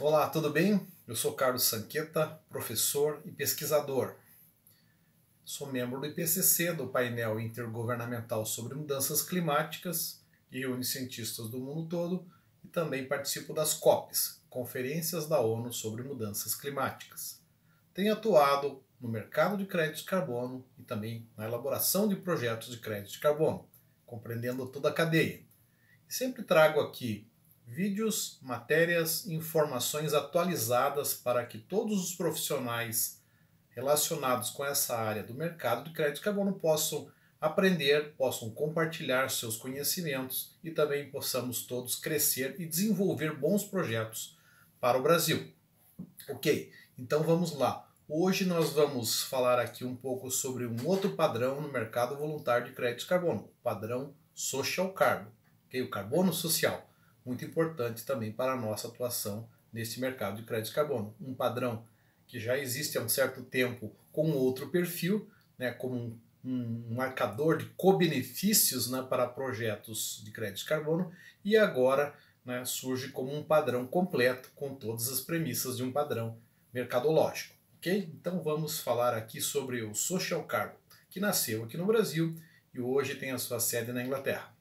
Olá, tudo bem? Eu sou Carlos Sanqueta, professor e pesquisador. Sou membro do IPCC, do painel intergovernamental sobre mudanças climáticas, que reúne cientistas do mundo todo, e também participo das COPs, Conferências da ONU sobre Mudanças Climáticas. Tenho atuado no mercado de créditos de carbono e também na elaboração de projetos de crédito de carbono, compreendendo toda a cadeia. Sempre trago aqui vídeos, matérias e informações atualizadas para que todos os profissionais relacionados com essa área do mercado de crédito de carbono possam aprender, possam compartilhar seus conhecimentos e também possamos todos crescer e desenvolver bons projetos para o Brasil. Ok, então vamos lá. Hoje nós vamos falar aqui um pouco sobre um outro padrão no mercado voluntário de crédito de carbono, o padrão Social Carbon, okay? O carbono social, muito importante também para a nossa atuação nesse mercado de crédito de carbono. Um padrão que já existe há um certo tempo com outro perfil, né, como um marcador de co-benefícios, né, para projetos de crédito de carbono, e agora, né, surge como um padrão completo com todas as premissas de um padrão mercadológico. Okay? Então vamos falar aqui sobre o Social Carbon, que nasceu aqui no Brasil e hoje tem a sua sede na Inglaterra.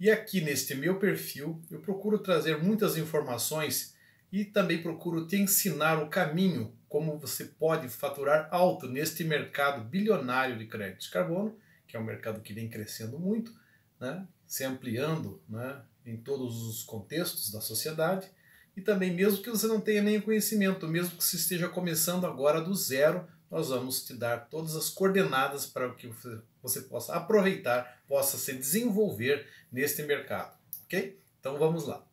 E aqui neste meu perfil eu procuro trazer muitas informações e também procuro te ensinar o caminho como você pode faturar alto neste mercado bilionário de crédito de carbono, que é um mercado que vem crescendo muito, né, se ampliando, né, em todos os contextos da sociedade, e também mesmo que você não tenha nenhum conhecimento, mesmo que você esteja começando agora do zero, nós vamos te dar todas as coordenadas para que você possa aproveitar, possa se desenvolver neste mercado, ok? Então vamos lá.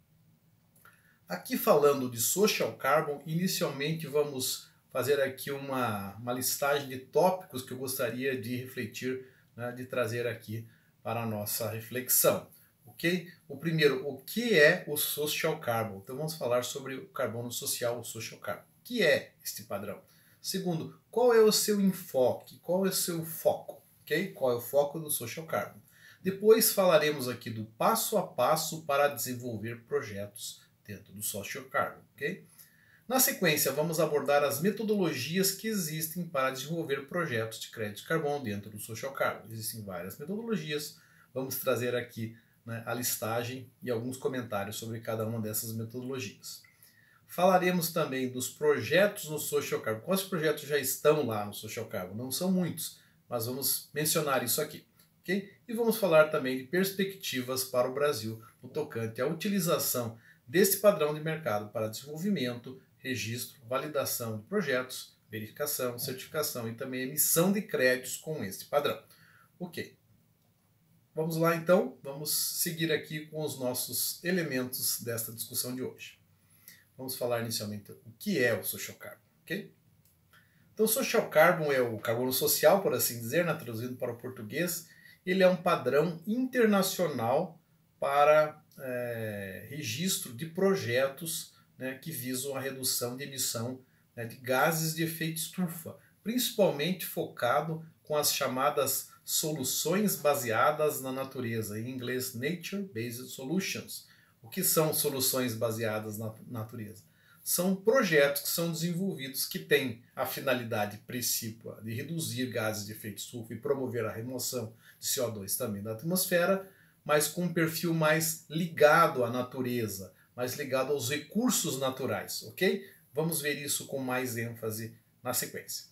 Aqui falando de Social Carbon, inicialmente vamos fazer aqui uma listagem de tópicos que eu gostaria de refletir, né, de trazer aqui para a nossa reflexão. Ok? O primeiro, o que é o Social Carbon? Então vamos falar sobre o carbono social, o Social Carbon. O que é este padrão? Segundo, qual é o seu enfoque? Qual é o seu foco? Okay? Qual é o foco do Social Carbon? Depois falaremos aqui do passo a passo para desenvolver projetos dentro do Social Carbon. Okay? Na sequência, vamos abordar as metodologias que existem para desenvolver projetos de crédito de carbono dentro do Social Carbon. Existem várias metodologias, vamos trazer aqui, né, a listagem e alguns comentários sobre cada uma dessas metodologias. Falaremos também dos projetos no Social Carbon. Quais projetos já estão lá no Social Carbon? Não são muitos, mas vamos mencionar isso aqui. Okay? E vamos falar também de perspectivas para o Brasil no tocante à utilização desse padrão de mercado para desenvolvimento, registro, validação de projetos, verificação, certificação e também emissão de créditos com este padrão. Ok. Vamos lá então, vamos seguir aqui com os nossos elementos desta discussão de hoje. Vamos falar inicialmente o que é o Social Carbon, ok? Então o Social Carbon é o carbono social, por assim dizer, né, traduzido para o português. Ele é um padrão internacional para registro de projetos, né, que visam a redução de emissão, né, de gases de efeito estufa, principalmente focado com as chamadas soluções baseadas na natureza, em inglês Nature Based Solutions. O que são soluções baseadas na natureza? São projetos que são desenvolvidos que têm a finalidade principal de reduzir gases de efeito estufa e promover a remoção de CO2 também da atmosfera, mas com um perfil mais ligado à natureza, mais ligado aos recursos naturais, ok? Vamos ver isso com mais ênfase na sequência.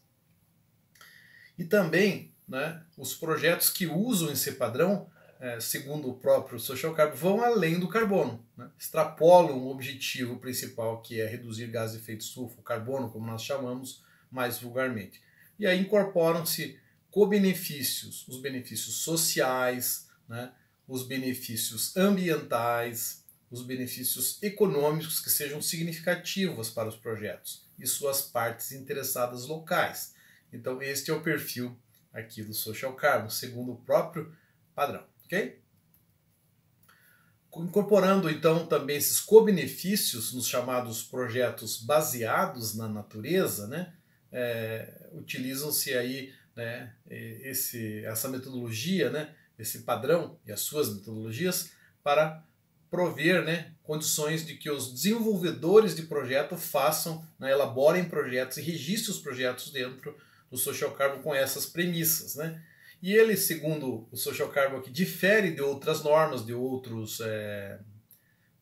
E também, né, os projetos que usam esse padrão, segundo o próprio Social Carbon, vão além do carbono, né? Extrapolam o objetivo principal, que é reduzir gases de efeito estufa, o carbono, como nós chamamos mais vulgarmente. E aí incorporam-se co-benefícios, os benefícios sociais, né, os benefícios ambientais, os benefícios econômicos que sejam significativos para os projetos e suas partes interessadas locais. Então este é o perfil aqui do Social Carbon, segundo o próprio padrão. Okay? Incorporando então também esses co-benefícios nos chamados projetos baseados na natureza, né, utilizam-se aí, né, essa metodologia, né, esse padrão e as suas metodologias para prover, né, condições de que os desenvolvedores de projeto façam, né, elaborem projetos e registrem os projetos dentro do Social Carbon com essas premissas, né? E ele, segundo o Social Carbon aqui, difere de outras normas, de outros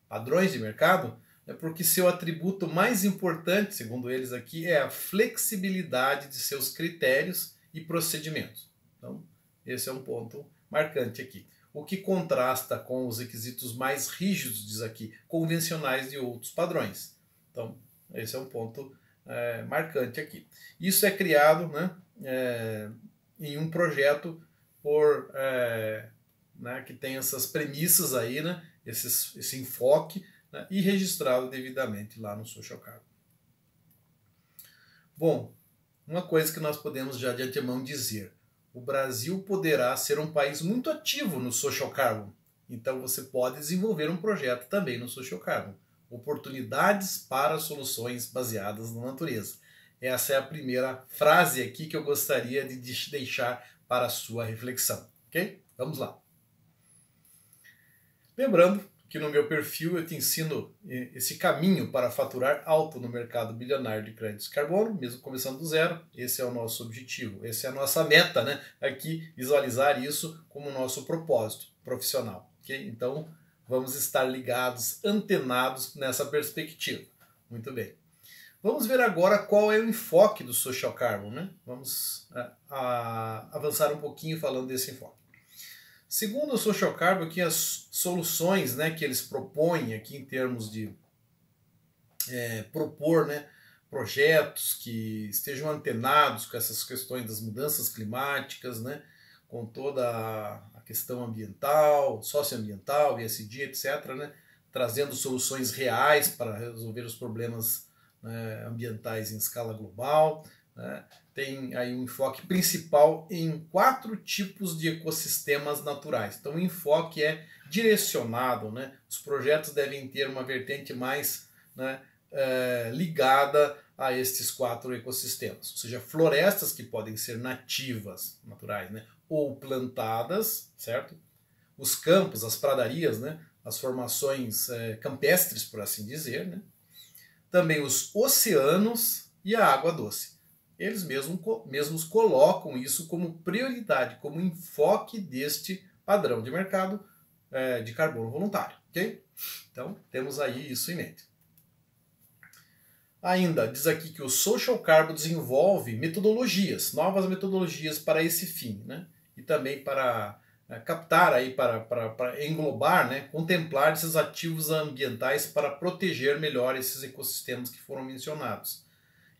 padrões de mercado, porque seu atributo mais importante, segundo eles aqui, é a flexibilidade de seus critérios e procedimentos. Então, esse é um ponto marcante aqui. O que contrasta com os requisitos mais rígidos, diz aqui, convencionais de outros padrões. Então, esse é um ponto marcante aqui. Isso é criado, né, em um projeto né, que tem essas premissas aí, né, esse enfoque, né, e registrado devidamente lá no Social Carbon. Bom, uma coisa que nós podemos já de antemão dizer: o Brasil poderá ser um país muito ativo no Social Carbon. Então você pode desenvolver um projeto também no Social Carbon. Oportunidades para soluções baseadas na natureza. Essa é a primeira frase aqui que eu gostaria de deixar para a sua reflexão. Ok? Vamos lá. Lembrando que no meu perfil eu te ensino esse caminho para faturar alto no mercado bilionário de créditos de carbono, mesmo começando do zero. Esse é o nosso objetivo, essa é a nossa meta, né? Aqui, visualizar isso como nosso propósito profissional. Okay? Então, vamos estar ligados, antenados nessa perspectiva. Muito bem. Vamos ver agora qual é o enfoque do Social Carbon, né? Vamos avançar um pouquinho falando desse enfoque. Segundo o Social Carbon, aqui as soluções, né, que eles propõem aqui em termos de propor, né, projetos que estejam antenados com essas questões das mudanças climáticas, né, com toda a questão ambiental, socioambiental, ESG, etc., né, trazendo soluções reais para resolver os problemas, né, ambientais em escala global, né. Tem aí um enfoque principal em 4 tipos de ecossistemas naturais. Então o enfoque é direcionado, né? Os projetos devem ter uma vertente mais, né, ligada a estes 4 ecossistemas. Ou seja, florestas que podem ser nativas, naturais, né, ou plantadas, certo? Os campos, as pradarias, né, as formações campestres, por assim dizer, né? Também os oceanos e a água doce. Eles mesmos colocam isso como prioridade, como enfoque deste padrão de mercado de carbono voluntário. Okay? Então, temos aí isso em mente. Ainda, diz aqui que o Social Carbon desenvolve metodologias, novas metodologias para esse fim, né? E também para captar, aí, para englobar, né? Contemplar esses ativos ambientais para proteger melhor esses ecossistemas que foram mencionados.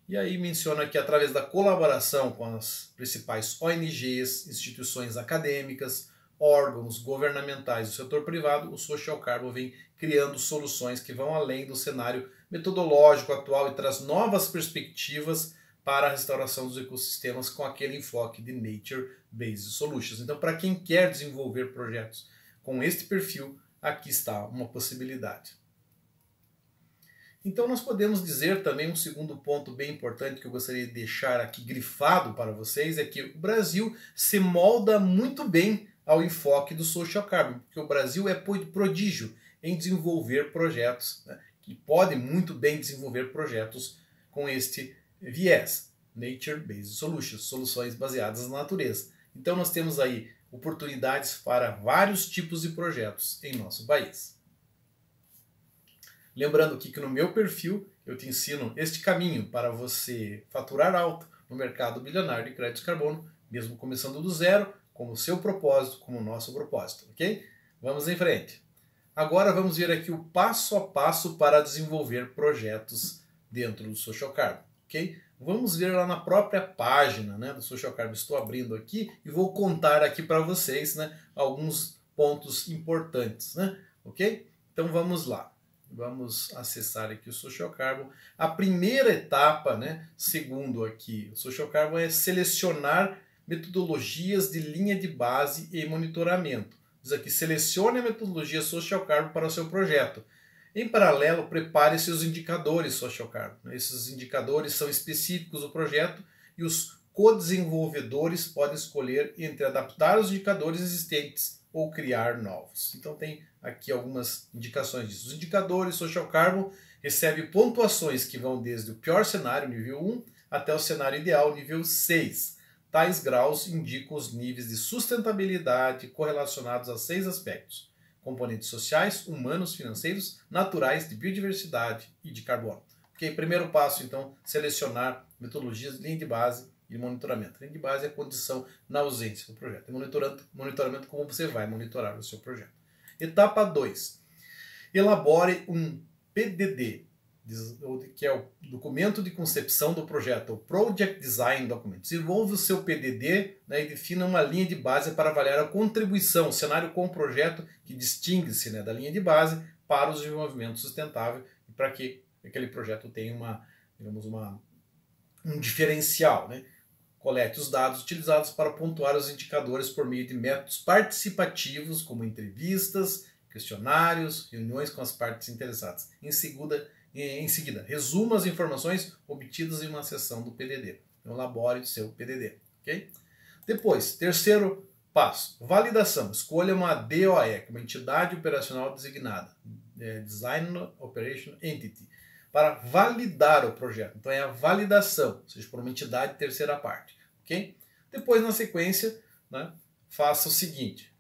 E aí menciona que através da colaboração com as principais ONGs, instituições acadêmicas, órgãos governamentais do setor privado, o Social Carbon vem criando soluções que vão além do cenário metodológico atual e traz novas perspectivas para a restauração dos ecossistemas com aquele enfoque de Nature-Based Solutions. Então, para quem quer desenvolver projetos com este perfil, aqui está uma possibilidade. Então nós podemos dizer também um segundo ponto bem importante que eu gostaria de deixar aqui grifado para vocês, é que o Brasil se molda muito bem ao enfoque do Social Carbon, porque o Brasil é prodígio em desenvolver projetos, né, que pode muito bem desenvolver projetos com este viés, Nature-Based Solutions, soluções baseadas na natureza. Então nós temos aí oportunidades para vários tipos de projetos em nosso país. Lembrando aqui que no meu perfil eu te ensino este caminho para você faturar alto no mercado bilionário de créditos de carbono, mesmo começando do zero, como o seu propósito, como o nosso propósito, ok? Vamos em frente. Agora vamos ver aqui o passo a passo para desenvolver projetos dentro do Social Carbon, ok? Vamos ver lá na própria página, né, do Social Carbon. Estou abrindo aqui e vou contar aqui para vocês, né, alguns pontos importantes, né, ok? Então vamos lá. Vamos acessar aqui o Social Carbon. A primeira etapa, né, segundo aqui o Social Carbon, é selecionar metodologias de linha de base e monitoramento. Diz aqui, selecione a metodologia Social Carbon para o seu projeto. Em paralelo, prepare seus indicadores Social Carbon. Esses indicadores são específicos do projeto e os co-desenvolvedores podem escolher entre adaptar os indicadores existentes ou criar novos. Então tem aqui algumas indicações disso. Os indicadores Social Carbon recebem pontuações que vão desde o pior cenário, nível 1, até o cenário ideal, nível 6. Tais graus indicam os níveis de sustentabilidade correlacionados a 6 aspectos: componentes sociais, humanos, financeiros, naturais, de biodiversidade e de carbono. Ok, primeiro passo, então, selecionar metodologias de linha de base e monitoramento. Linha de base é a condição na ausência do projeto. E monitoramento, como você vai monitorar o seu projeto. Etapa 2. Elabore um PDD, que é o documento de concepção do projeto, o Project Design Document. Desenvolva o seu PDD, né, e defina uma linha de base para avaliar a contribuição, o cenário com o projeto que distingue-se, né, da linha de base para o desenvolvimento sustentável e para que aquele projeto tenha um diferencial. Né? Colete os dados utilizados para pontuar os indicadores por meio de métodos participativos, como entrevistas, questionários, reuniões com as partes interessadas. Em seguida, resuma as informações obtidas em uma sessão do PDD. Então, elabore o seu PDD. Okay? Depois, terceiro passo, validação. Escolha uma DOE, uma entidade operacional designada, Design Operation Entity, para validar o projeto. Então é a validação, ou seja, por uma entidade de terceira parte. Okay? Depois, na sequência, né, faça o seguinte,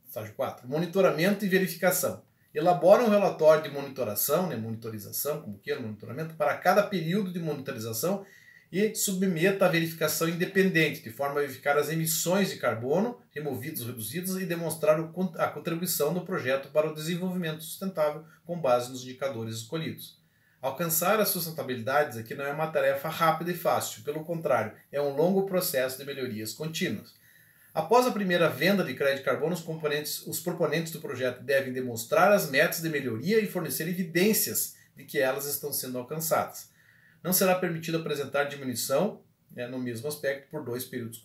estágio 4, monitoramento e verificação. Elabora um relatório de monitoração, né, monitorização, como queira, monitoramento, para cada período de monitorização e submeta a verificação independente, de forma a verificar as emissões de carbono removidas ou reduzidas e demonstrar a contribuição do projeto para o desenvolvimento sustentável com base nos indicadores escolhidos. Alcançar as sustentabilidades aqui não é uma tarefa rápida e fácil, pelo contrário, é um longo processo de melhorias contínuas. Após a primeira venda de crédito de carbono, os proponentes do projeto devem demonstrar as metas de melhoria e fornecer evidências de que elas estão sendo alcançadas. Não será permitido apresentar diminuição, né, no mesmo aspecto por 2 períodos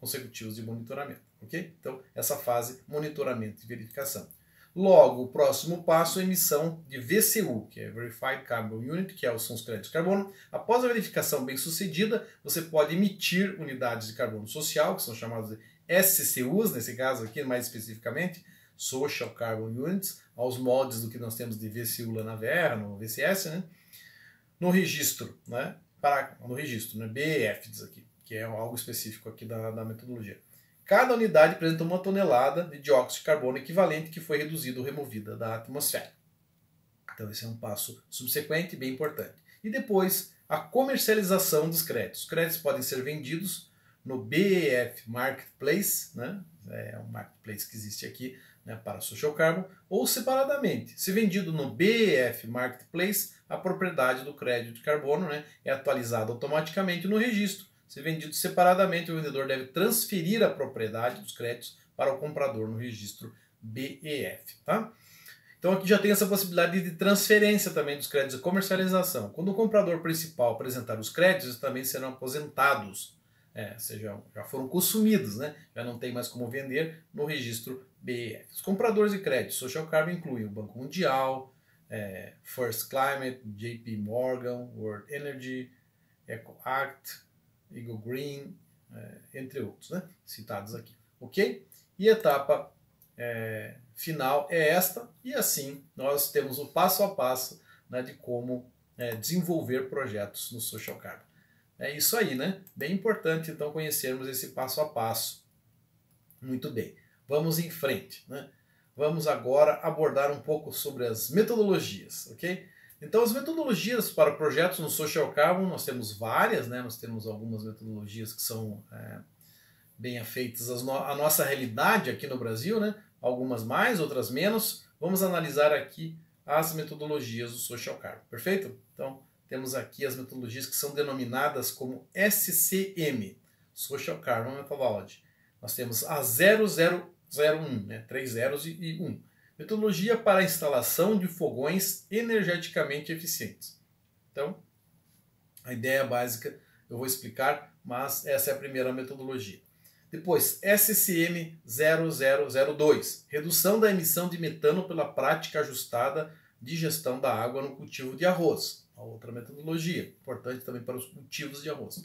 consecutivos de monitoramento. Okay? Então, essa fase, monitoramento e verificação. Logo, o próximo passo é a emissão de VCU, que é Verified Carbon Unit, que são os créditos de carbono. Após a verificação bem sucedida, você pode emitir unidades de carbono social, que são chamadas de SCUs, nesse caso aqui mais especificamente, Social Carbon Units, aos moldes do que nós temos de VCU lá na VR, no VCS, né? No registro, né? No registro, né? BEF diz aqui, que é algo específico aqui da metodologia. Cada unidade apresenta 1 tonelada de dióxido de carbono equivalente que foi reduzido ou removida da atmosfera. Então esse é um passo subsequente bem importante. E depois, a comercialização dos créditos. Os créditos podem ser vendidos no BEF Marketplace, né? É um marketplace que existe aqui, né, para Social Carbon, ou separadamente. Se vendido no BEF Marketplace, a propriedade do crédito de carbono, né, é atualizada automaticamente no registro. Se vendido separadamente, o vendedor deve transferir a propriedade dos créditos para o comprador no registro BEF. Tá? Então aqui já tem essa possibilidade de transferência também dos créditos de comercialização. Quando o comprador principal apresentar os créditos, eles também serão aposentados. Seja, já foram consumidos, né? Já não tem mais como vender no registro BEF. Os compradores de crédito Social Carbon incluem o Banco Mundial, First Climate, JP Morgan, World Energy, EcoAct, Eagle Green, entre outros, né? Citados aqui. Ok? E a etapa final é esta, e assim nós temos o passo a passo, né, de como desenvolver projetos no Social Carbon. É isso aí, né? Bem importante, então, conhecermos esse passo a passo. Muito bem. Vamos em frente, né? Vamos agora abordar um pouco sobre as metodologias, ok? Então, as metodologias para projetos no Social Carbon, nós temos várias, né? Nós temos algumas metodologias que são bem afeitas à nossa realidade aqui no Brasil, né? Algumas mais, outras menos. Vamos analisar aqui as metodologias do Social Carbon, perfeito? Então, temos aqui as metodologias que são denominadas como SCM, Social Carbon Methodology. Nós temos a 0001, né? 3 zeros e 1. Metodologia para a instalação de fogões energeticamente eficientes. Então, a ideia básica eu vou explicar, mas essa é a primeira metodologia. Depois, SCM 0002, redução da emissão de metano pela prática ajustada de gestão da água no cultivo de arroz. A outra metodologia, importante também para os cultivos de arroz.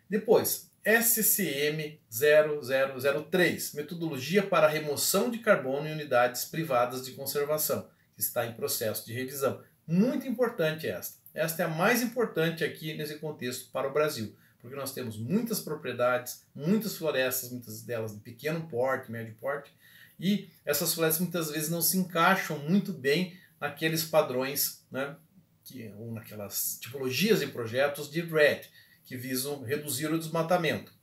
Depois, SCM 0003, metodologia para remoção de carbono em unidades privadas de conservação, que está em processo de revisão. Muito importante esta. Esta é a mais importante aqui nesse contexto para o Brasil, porque nós temos muitas propriedades, muitas florestas, muitas delas de pequeno porte, médio porte, e essas florestas muitas vezes não se encaixam muito bem naqueles padrões, né, ou naquelas tipologias e projetos de REDD, que visam reduzir o desmatamento.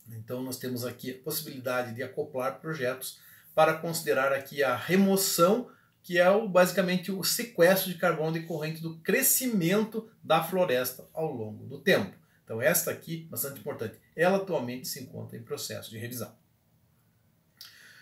Então nós temos aqui a possibilidade de acoplar projetos para considerar aqui a remoção, que é basicamente o sequestro de carbono decorrente do crescimento da floresta ao longo do tempo. Então esta aqui, bastante importante, ela atualmente se encontra em processo de revisão.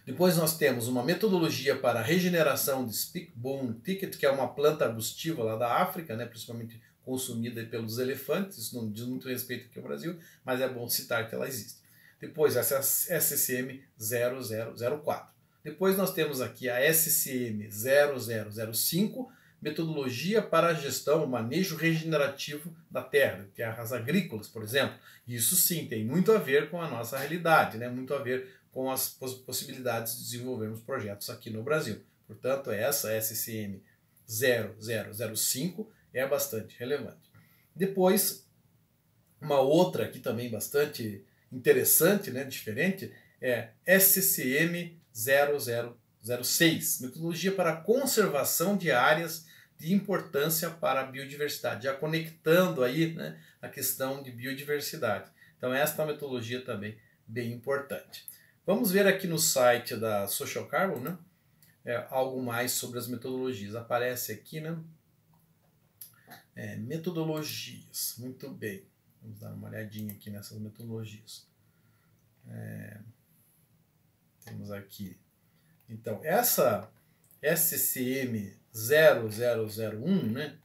Depois nós temos uma metodologia para a regeneração de Spickboom Thicket, que é uma planta arbustiva lá da África, né, principalmente consumida pelos elefantes. Isso não diz muito respeito aqui ao Brasil, mas é bom citar que ela existe. Depois essa SCM 0004. Depois nós temos aqui a SCM 0005, metodologia para a gestão, o manejo regenerativo da terra, terras agrícolas, por exemplo. Isso sim tem muito a ver com a nossa realidade, né? Muito a ver com as possibilidades de desenvolvermos projetos aqui no Brasil. Portanto, essa SCM 0005 é bastante relevante. Depois, uma outra aqui também bastante interessante, né, diferente, é SCM 0006, metodologia para a conservação de áreas de importância para a biodiversidade, já conectando aí, né, a questão de biodiversidade. Então esta metodologia também bem importante. Vamos ver aqui no site da Social Carbon, né, algo mais sobre as metodologias. Aparece aqui, né, metodologias, muito bem. Vamos dar uma olhadinha aqui nessas metodologias. Temos aqui, então, essa SCM 0001, né,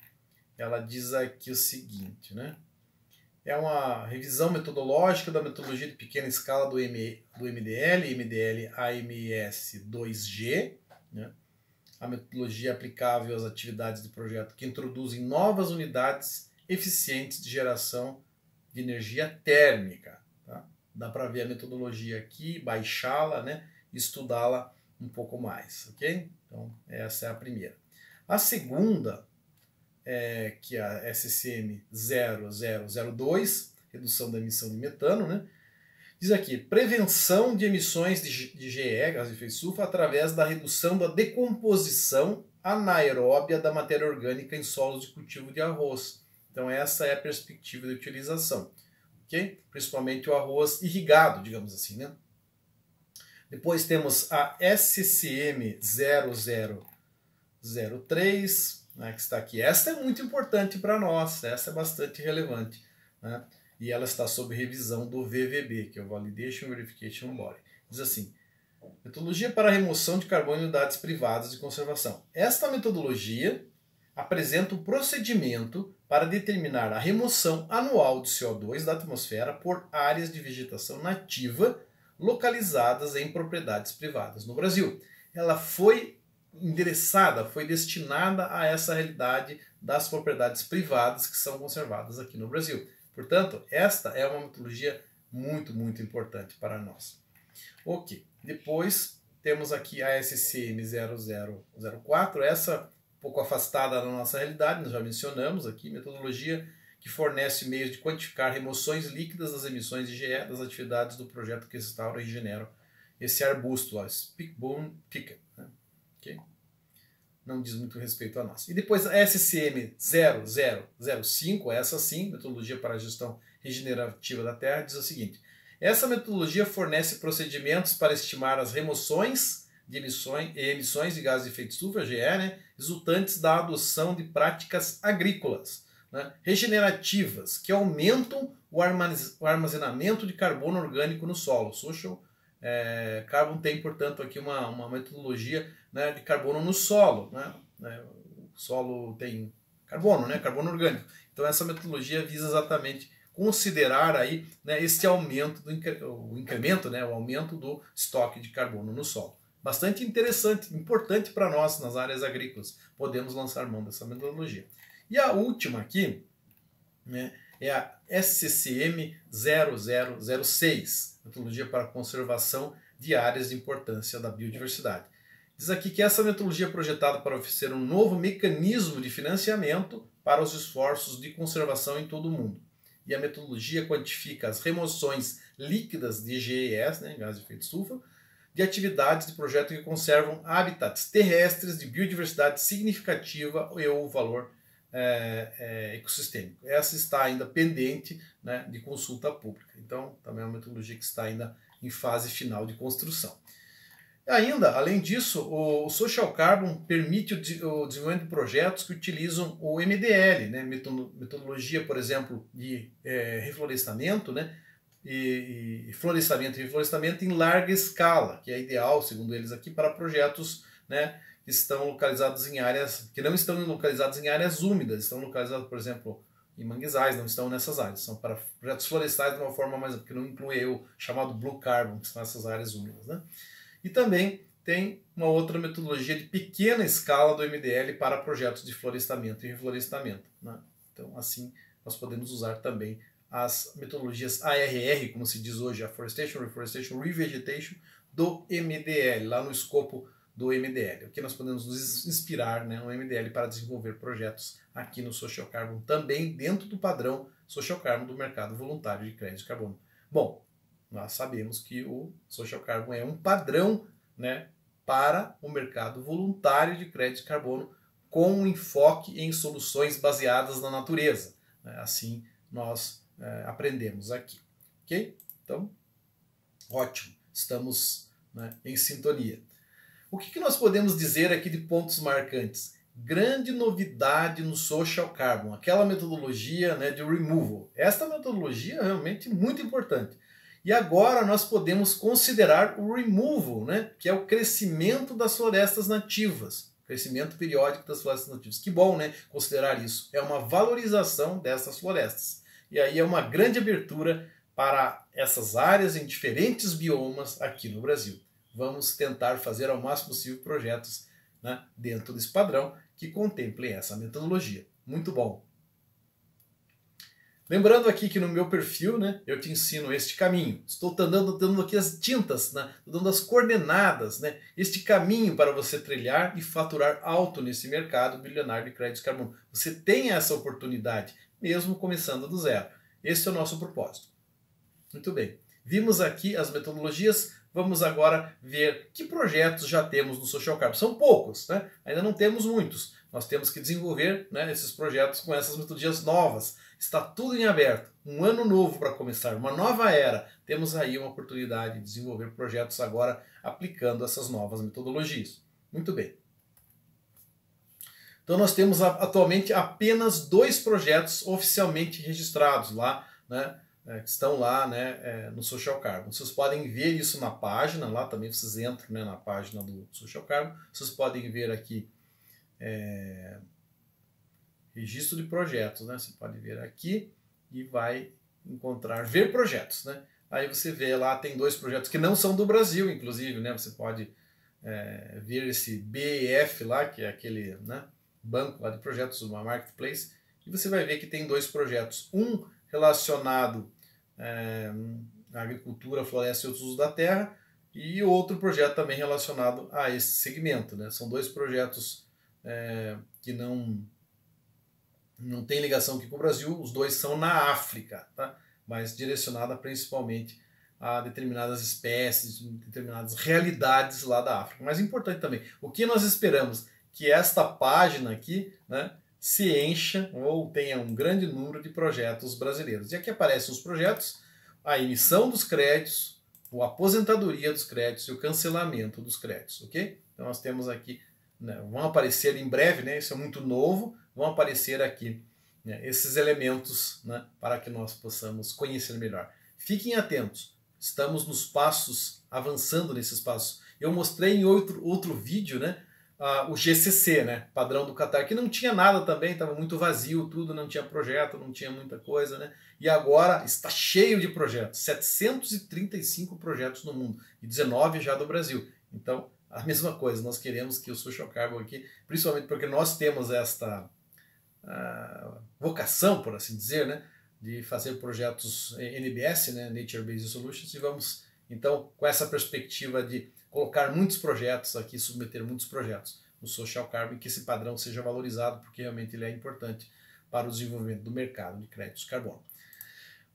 ela diz aqui o seguinte, né, é uma revisão metodológica da metodologia de pequena escala do MDL, MDL-AMS 2G, né, a metodologia aplicável às atividades de projeto que introduzem novas unidades eficientes de geração de energia térmica. Tá? Dá para ver a metodologia aqui, baixá-la, né, e estudá-la um pouco mais, ok? Então, essa é a primeira. A segunda, que é a SCM 0002, redução da emissão de metano, né? Diz aqui, prevenção de emissões de GE, gás de efeito estufa, através da redução da decomposição anaeróbia da matéria orgânica em solos de cultivo de arroz. Então essa é a perspectiva de utilização, ok? Principalmente o arroz irrigado, digamos assim, né? Depois temos a SCM 0003, né, que está aqui. Esta é muito importante para nós, essa é bastante relevante, né? E ela está sob revisão do VVB, que é o Validation Verification Body. Diz assim, metodologia para a remoção de carbono em unidades privadas de conservação. Esta metodologia apresenta um procedimento para determinar a remoção anual de CO2 da atmosfera por áreas de vegetação nativa localizadas em propriedades privadas no Brasil. Ela foi endereçada, foi destinada a essa realidade das propriedades privadas que são conservadas aqui no Brasil. Portanto, esta é uma metodologia muito, muito importante para nós. Ok, depois temos aqui a SCM 0004, essa um pouco afastada da nossa realidade, nós já mencionamos aqui, metodologia que fornece meios de quantificar remoções líquidas das emissões de GE das atividades do projeto que restaura e regenera esse arbusto lá, Spickboom Thicket. Né? Okay? Não diz muito respeito a nós. E depois a SCM 0005, essa sim, metodologia para a gestão regenerativa da terra, diz o seguinte, essa metodologia fornece procedimentos para estimar as remoções de emissões de gases de efeito estufa, GE, né, resultantes da adoção de práticas agrícolas, né, regenerativas, que aumentam o armazenamento de carbono orgânico no solo. Social Carbon tem, portanto, aqui uma metodologia, né, de carbono no solo. Né? O solo tem carbono, né, carbono orgânico. Então essa metodologia visa exatamente considerar aí, né, este aumento, o incremento, né, o aumento do estoque de carbono no solo. Bastante interessante, importante para nós nas áreas agrícolas. Podemos lançar mão dessa metodologia. E a última aqui, né, é a SCCM 0006, Metodologia para a Conservação de Áreas de Importância da Biodiversidade. Diz aqui que essa metodologia é projetada para oferecer um novo mecanismo de financiamento para os esforços de conservação em todo o mundo. E a metodologia quantifica as remoções líquidas de GES, né, gás de efeito estufa, de atividades de projeto que conservam habitats terrestres de biodiversidade significativa e ou valor ecossistêmico. Essa está ainda pendente, né, de consulta pública. Então, também é uma metodologia que está ainda em fase final de construção. Ainda, além disso, o Social Carbon permite o desenvolvimento de projetos que utilizam o MDL, né, metodologia, por exemplo, de reflorestamento, né, e florestamento e reflorestamento em larga escala, que é ideal, segundo eles aqui, para projetos, né, que estão localizados em áreas, que não estão localizados em áreas úmidas, estão localizados, por exemplo, em manguezais, não estão nessas áreas, são para projetos florestais de uma forma mais, porque não inclui o chamado Blue Carbon, que são essas áreas úmidas, né? E também tem uma outra metodologia de pequena escala do MDL para projetos de florestamento e reflorestamento, né? Então, assim, nós podemos usar também as metodologias ARR, como se diz hoje, Afforestation, Reforestation, Revegetation, do MDL, lá no escopo do MDL. Aqui nós podemos nos inspirar, né, no MDL para desenvolver projetos aqui no Social Carbon, também dentro do padrão Social Carbon do mercado voluntário de crédito de carbono. Bom, nós sabemos que o Social Carbon é um padrão, né, para o mercado voluntário de crédito de carbono com um enfoque em soluções baseadas na natureza. Assim nós aprendemos aqui. Ok? Então, ótimo. Estamos, né, em sintonia. O que nós podemos dizer aqui de pontos marcantes? Grande novidade no Social Carbon, aquela metodologia, né, de removal. Esta metodologia é realmente muito importante. E agora nós podemos considerar o removal, né, que é o crescimento das florestas nativas, crescimento periódico das florestas nativas. Que bom, né, considerar isso. É uma valorização dessas florestas. E aí é uma grande abertura para essas áreas em diferentes biomas aqui no Brasil. Vamos tentar fazer ao máximo possível projetos, né, dentro desse padrão que contemplem essa metodologia. Muito bom. Lembrando aqui que no meu perfil, né, eu te ensino este caminho. Estou dando aqui as tintas, né, dando as coordenadas, né, este caminho para você trilhar e faturar alto nesse mercado bilionário de créditos de carbono. Você tem essa oportunidade, mesmo começando do zero. Esse é o nosso propósito. Muito bem. Vimos aqui as metodologias. Vamos agora ver que projetos já temos no Social Carbon. São poucos, né? Ainda não temos muitos. Nós temos que desenvolver, né, esses projetos com essas metodologias novas. Está tudo em aberto. Um ano novo para começar, uma nova era. Temos aí uma oportunidade de desenvolver projetos agora aplicando essas novas metodologias. Muito bem. Então nós temos atualmente apenas 2 projetos oficialmente registrados lá, né? Que estão lá, né, no Social Carbon. Vocês podem ver isso na página, lá também vocês entram, né, na página do Social Carbon, vocês podem ver aqui registro de projetos, né, você pode ver aqui e vai encontrar ver projetos, né, aí você vê lá, tem 2 projetos que não são do Brasil, inclusive, né, você pode ver esse BEF lá, que é aquele, né, banco lá de projetos, uma marketplace, e você vai ver que tem 2 projetos, um relacionado à agricultura, floresta e outros usos da terra, e outro projeto também relacionado a esse segmento, né? São 2 projetos que não tem ligação aqui com o Brasil, os 2 são na África, tá? Mas direcionada principalmente a determinadas espécies, determinadas realidades lá da África. Mas importante também, o que nós esperamos? Que esta página aqui, né, se encha ou tenha um grande número de projetos brasileiros. E aqui aparecem os projetos, a emissão dos créditos, a aposentadoria dos créditos e o cancelamento dos créditos, ok? Então nós temos aqui, né, vão aparecer em breve, né, isso é muito novo, vão aparecer aqui, né, esses elementos, né, para que nós possamos conhecer melhor. Fiquem atentos, estamos nos passos, avançando nesses passos. Eu mostrei em outro vídeo, né, o GCC, né, padrão do Qatar, que não tinha nada também, estava muito vazio tudo, não tinha projeto, não tinha muita coisa, né, e agora está cheio de projetos, 735 projetos no mundo, e 19 já do Brasil. Então, a mesma coisa, nós queremos que o Social Carbon aqui, principalmente porque nós temos esta vocação, por assim dizer, né, de fazer projetos NBS, né, Nature Based Solutions, e vamos, então, com essa perspectiva de colocar muitos projetos aqui, submeter muitos projetos no Social Carbon, e que esse padrão seja valorizado, porque realmente ele é importante para o desenvolvimento do mercado de créditos de carbono.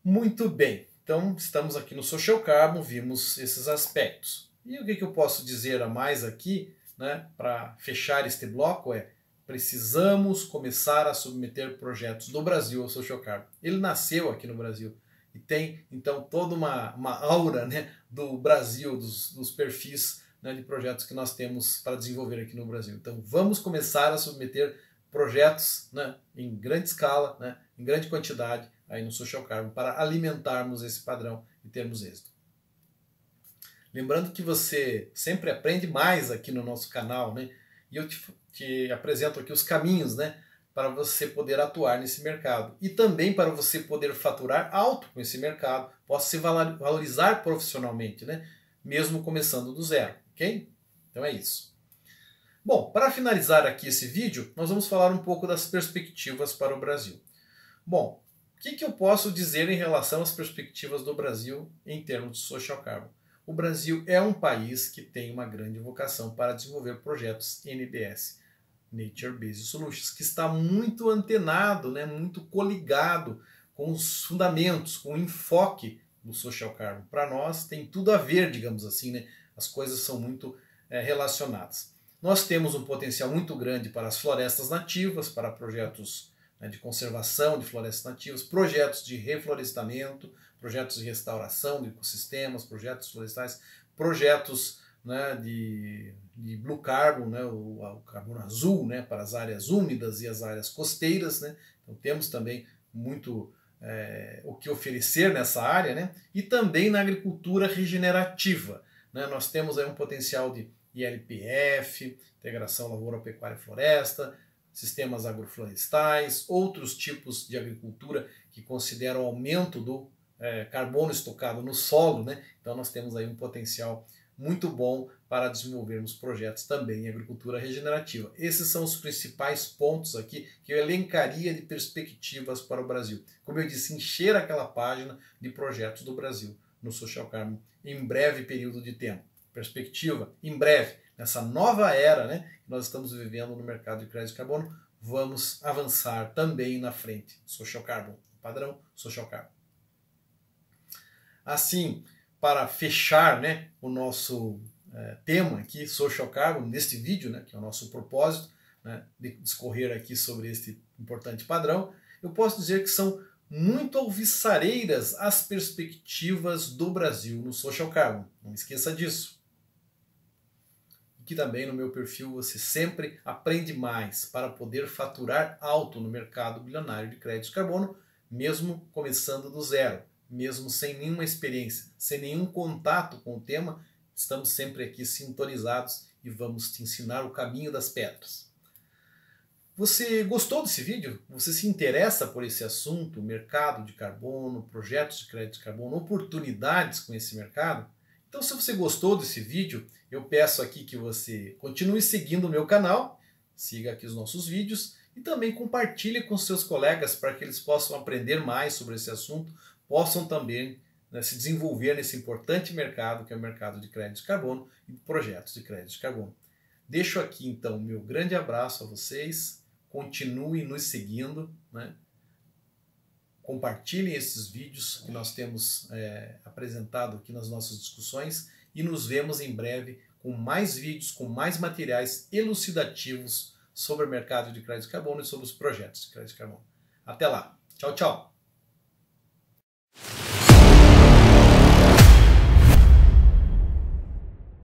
Muito bem, então estamos aqui no Social Carbon, vimos esses aspectos. E o que eu posso dizer a mais aqui, né, para fechar este bloco é: precisamos começar a submeter projetos do Brasil ao Social Carbon. Ele nasceu aqui no Brasil e tem, então, toda uma aura, né, do Brasil, dos perfis, né, de projetos que nós temos para desenvolver aqui no Brasil. Então, vamos começar a submeter projetos, né, em grande escala, né, em grande quantidade, aí no Social Carbon, para alimentarmos esse padrão e termos êxito. Lembrando que você sempre aprende mais aqui no nosso canal, né? E eu te apresento aqui os caminhos, né, para você poder atuar nesse mercado. E também para você poder faturar alto com esse mercado, possa se valorizar profissionalmente, né, mesmo começando do zero, ok? Então é isso. Bom, para finalizar aqui esse vídeo, nós vamos falar um pouco das perspectivas para o Brasil. Bom, o que eu posso dizer em relação às perspectivas do Brasil em termos de Social Carbon? O Brasil é um país que tem uma grande vocação para desenvolver projetos NBS, Nature Based Solutions, que está muito antenado, né, muito coligado com os fundamentos, com o enfoque do Social Carbon. Para nós tem tudo a ver, digamos assim, né? As coisas são muito relacionadas. Nós temos um potencial muito grande para as florestas nativas, para projetos, né, de conservação de florestas nativas, projetos de reflorestamento, projetos de restauração de ecossistemas, projetos florestais, projetos, né, de blue carbon, né, o carbono azul, né, para as áreas úmidas e as áreas costeiras, né? Então temos também muito o que oferecer nessa área, né? E também na agricultura regenerativa, né? Nós temos aí um potencial de ILPF, integração lavoura, pecuária e floresta, sistemas agroflorestais, outros tipos de agricultura que consideram o aumento do carbono estocado no solo, né? Então nós temos aí um potencial muito bom para desenvolvermos projetos também em agricultura regenerativa. Esses são os principais pontos aqui que eu elencaria de perspectivas para o Brasil. Como eu disse, encher aquela página de projetos do Brasil no Social Carbon em breve período de tempo. Perspectiva, em breve, nessa nova era, né, que nós estamos vivendo no mercado de crédito de carbono, vamos avançar também na frente. Social Carbon, padrão Social Carbon. Assim, para fechar, né, o nosso tema aqui, Social Carbon, neste vídeo, né, que é o nosso propósito, né, de discorrer aqui sobre este importante padrão, eu posso dizer que são muito alvissareiras as perspectivas do Brasil no Social Carbon. Não esqueça disso. Que também no meu perfil você sempre aprende mais para poder faturar alto no mercado bilionário de crédito de carbono, mesmo começando do zero, mesmo sem nenhuma experiência, sem nenhum contato com o tema. Estamos sempre aqui sintonizados e vamos te ensinar o caminho das pedras. Você gostou desse vídeo? Você se interessa por esse assunto, mercado de carbono, projetos de crédito de carbono, oportunidades com esse mercado? Então, se você gostou desse vídeo, eu peço aqui que você continue seguindo o meu canal, siga aqui os nossos vídeos e também compartilhe com seus colegas para que eles possam aprender mais sobre esse assunto, possam também, né, se desenvolver nesse importante mercado que é o mercado de crédito de carbono e projetos de crédito de carbono. Deixo aqui então o meu grande abraço a vocês, continuem nos seguindo, né? Compartilhem esses vídeos que nós temos apresentado aqui nas nossas discussões e nos vemos em breve com mais vídeos, com mais materiais elucidativos sobre o mercado de crédito de carbono e sobre os projetos de crédito de carbono. Até lá. Tchau, tchau.